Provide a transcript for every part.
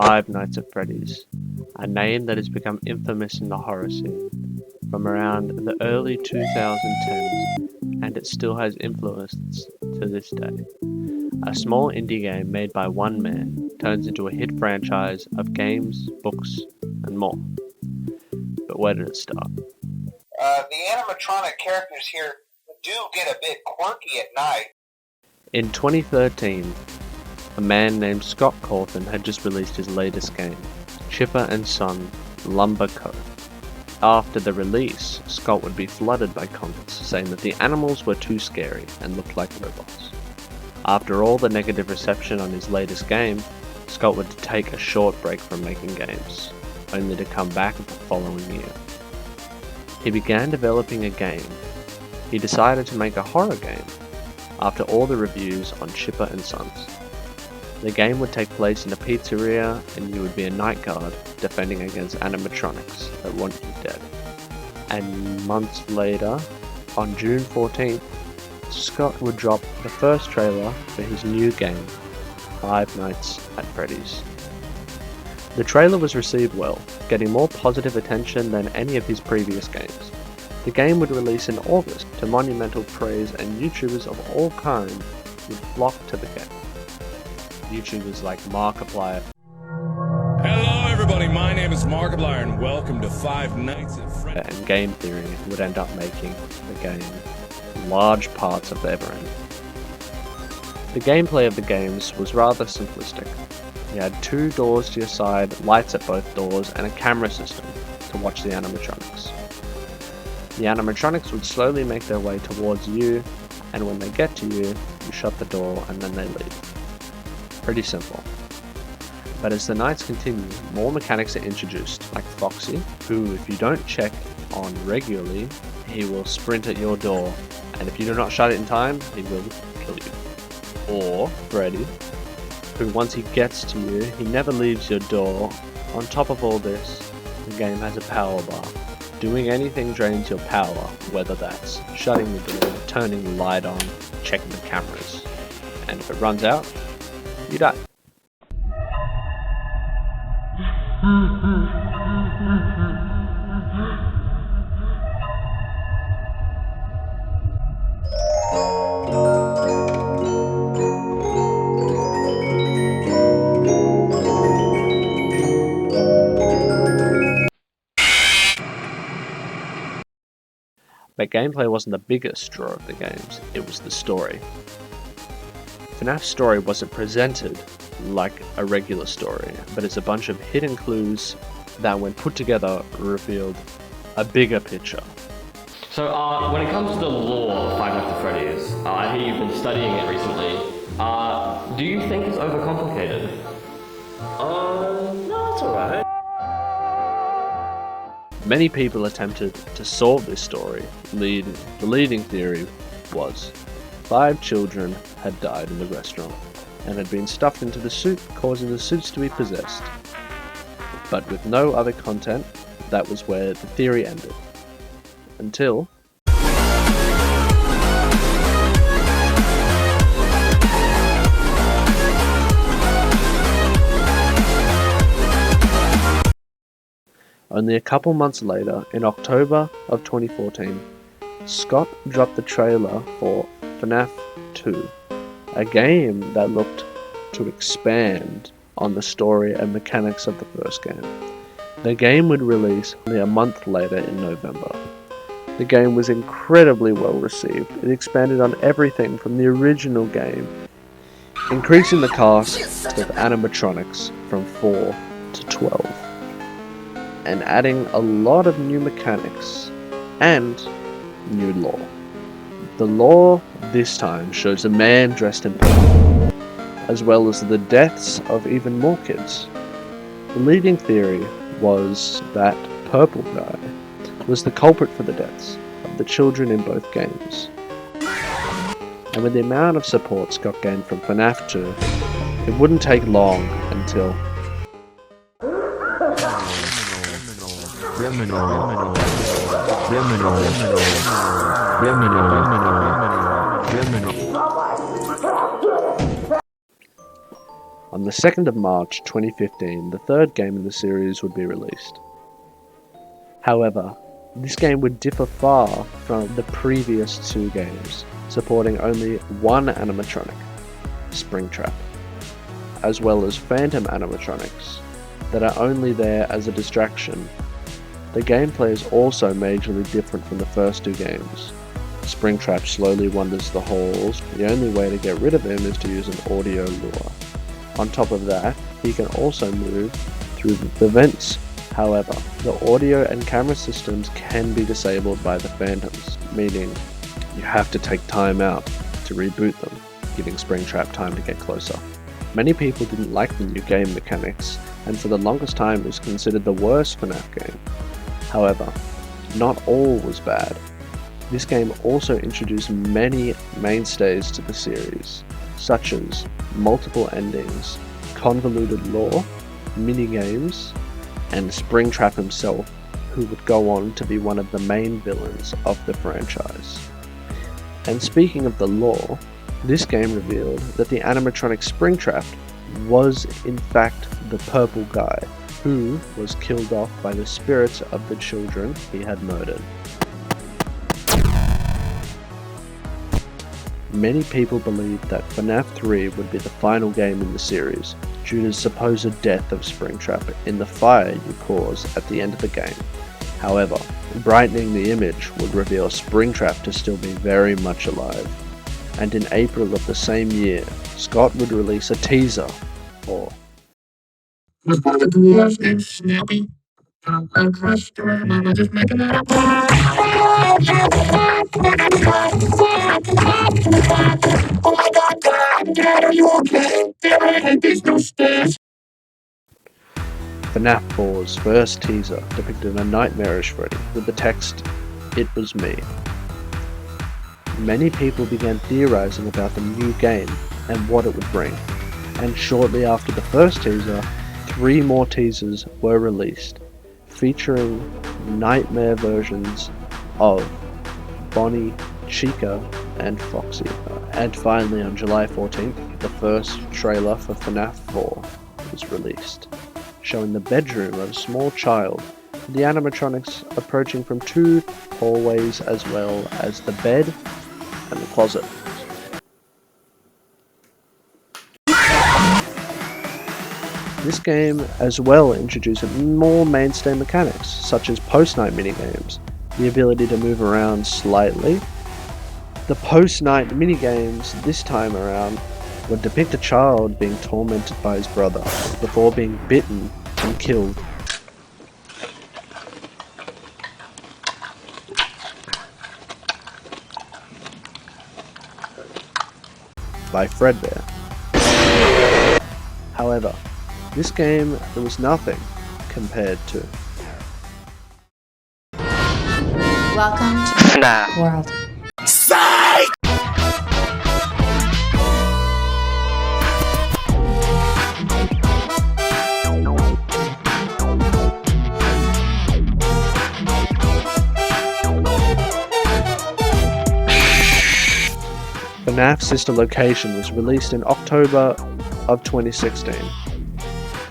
Five Nights at Freddy's, a name that has become infamous in the horror scene from around the early 2010s, and it still has influence to this day. A small indie game made by one man turns into a hit franchise of games, books, and more. But where did it start? The animatronic characters here do get a bit quirky at night. In 2013, a man named Scott Cawthon had just released his latest game, Chipper and Son Lumber Co. After the release, Scott would be flooded by comments saying that the animals were too scary and looked like robots. After all the negative reception on his latest game, Scott would take a short break from making games, only to come back the following year. He began developing a game. He decided to make a horror game after all the reviews on Chipper and Sons. The game would take place in a pizzeria and you would be a night guard defending against animatronics that want you dead. And months later, on June 14th, Scott would drop the first trailer for his new game, Five Nights at Freddy's. The trailer was received well, getting more positive attention than any of his previous games. The game would release in August to monumental praise, and YouTubers of all kinds would flock to the game. YouTubers like Markiplier. Hello everybody, my name is Markiplier and welcome to Five Nights at Freddy's. And Game Theory would end up making the game large parts of their brand. The gameplay of the games was rather simplistic. You had two doors to your side, lights at both doors, and a camera system to watch the animatronics. The animatronics would slowly make their way towards you, and when they get to you, you shut the door and then they leave. Pretty simple. But as the nights continue, more mechanics are introduced, like Foxy, who if you don't check on regularly, he will sprint at your door, and if you do not shut it in time, he will kill you. Or Freddy, who once he gets to you, he never leaves your door. On top of all this, the game has a power bar. Doing anything drains your power, whether that's shutting the door, turning the light on, checking the cameras. And if it runs out, you die. But gameplay wasn't the biggest draw of the games, it was the story. FNAF's story wasn't presented like a regular story, but it's a bunch of hidden clues that when put together revealed a bigger picture. So when it comes to the lore of Five Nights at Freddy's, I hear you've been studying it recently. Do you think it's overcomplicated? No, it's alright. Many people attempted to solve this story. The leading theory was 5 children had died in the restaurant and had been stuffed into the soup, causing the suits to be possessed. But with no other content, that was where the theory ended. Until only a couple months later, in October of 2014, Scott dropped the trailer for FNAF 2, a game that looked to expand on the story and mechanics of the first game. The game would release only a month later in November. The game was incredibly well received. It expanded on everything from the original game, increasing the cast of animatronics from 4 to 12. And adding a lot of new mechanics and new lore. The lore this time shows a man dressed in purple, as well as the deaths of even more kids. The leading theory was that purple guy was the culprit for the deaths of the children in both games. And with the amount of support Scott gained from FNAF 2, it wouldn't take long until On the 2nd of March 2015, the third game in the series would be released. However, this game would differ far from the previous two games, supporting only one animatronic, Springtrap, as well as phantom animatronics that are only there as a distraction. The gameplay is also majorly different from the first two games. Springtrap slowly wanders the halls. The only way to get rid of him is to use an audio lure. On top of that, he can also move through the vents. However, the audio and camera systems can be disabled by the phantoms, meaning you have to take time out to reboot them, giving Springtrap time to get closer. Many people didn't like the new game mechanics, and for the longest time it was considered the worst FNAF game. However, not all was bad. This game also introduced many mainstays to the series, such as multiple endings, convoluted lore, minigames, and Springtrap himself, who would go on to be one of the main villains of the franchise. And speaking of the lore, this game revealed that the animatronic Springtrap was in fact the purple guy, who was killed off by the spirits of the children he had murdered. Many people believed that FNAF 3 would be the final game in the series, due to the supposed death of Springtrap in the fire you cause at the end of the game. However, brightening the image would reveal Springtrap to still be very much alive. And in April of the same year, Scott would release a teaser for FNAF 4's first teaser depicted a nightmarish Freddy with the text, "It was me." Many people began theorizing about the new game and what it would bring, and shortly after the first teaser, 3 more teasers were released, featuring nightmare versions of Bonnie, Chica, and Foxy. And finally, on July 14th, the first trailer for FNAF 4 was released, showing the bedroom of a small child, the animatronics approaching from 2 hallways as well as the bed and the closet. This game as well introduced more mainstay mechanics, such as post-night minigames, the ability to move around slightly. The post-night minigames this time around would depict a child being tormented by his brother before being bitten and killed. By Fredbear. However, this game was nothing compared to Welcome to FNAF World. FNAF Sister Location was released in October of 2016.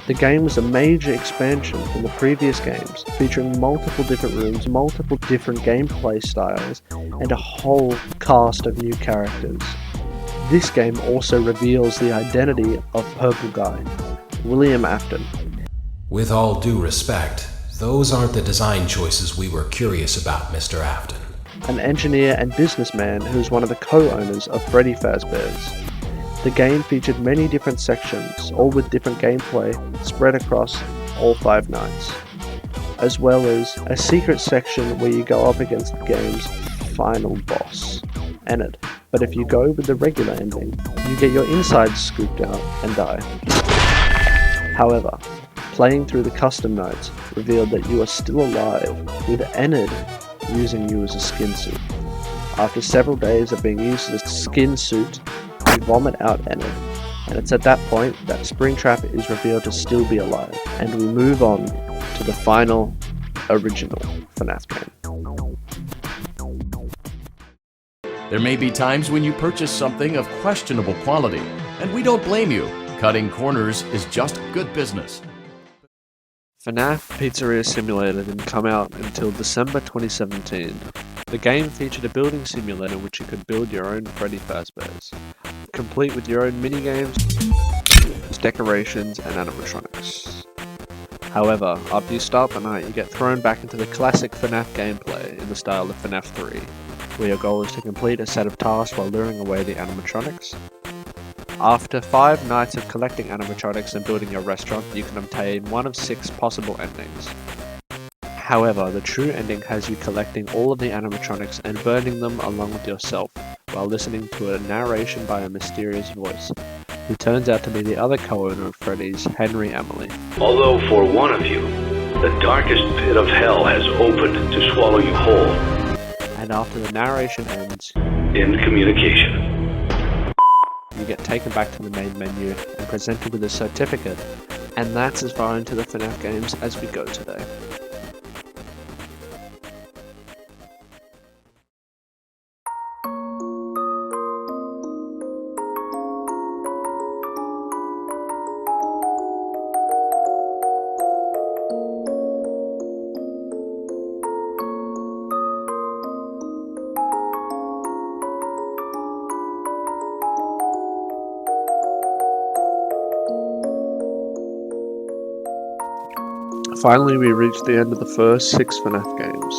The game was a major expansion from the previous games, featuring multiple different rooms, multiple different gameplay styles, and a whole cast of new characters. This game also reveals the identity of Purple Guy, William Afton. With all due respect, those aren't the design choices we were curious about, Mr. Afton. An engineer and businessman who is one of the co-owners of Freddy Fazbear's. The game featured many different sections, all with different gameplay spread across all 5 nights, as well as a secret section where you go up against the game's final boss, Enid. But if you go with the regular ending, you get your insides scooped out and die. However, playing through the custom nights revealed that you are still alive, with Enid using you as a skin suit. After several days of being used as a skin suit, you vomit out Enid, and it's at that point that Springtrap is revealed to still be alive, and we move on to the final, original FNAF game. There may be times when you purchase something of questionable quality, and we don't blame you. Cutting corners is just good business. FNAF Pizzeria Simulator didn't come out until December 2017. The game featured a building simulator in which you could build your own Freddy Fazbears, complete with your own minigames, decorations, and animatronics. However, after you start the night, you get thrown back into the classic FNAF gameplay in the style of FNAF 3, where your goal is to complete a set of tasks while luring away the animatronics. After 5 nights of collecting animatronics and building your restaurant, you can obtain one of 6 possible endings. However, the true ending has you collecting all of the animatronics and burning them along with yourself, while listening to a narration by a mysterious voice, who turns out to be the other co-owner of Freddy's, Henry Emily. Although for one of you, the darkest pit of hell has opened to swallow you whole. And after the narration ends, In communication. you get taken back to the main menu and presented with a certificate, and that's as far into the FNAF games as we go today. Finally, we reached the end of the first 6 FNAF games.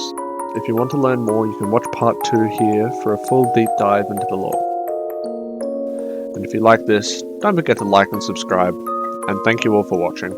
If you want to learn more, you can watch part 2 here for a full deep dive into the lore. And if you like this, don't forget to like and subscribe, and thank you all for watching.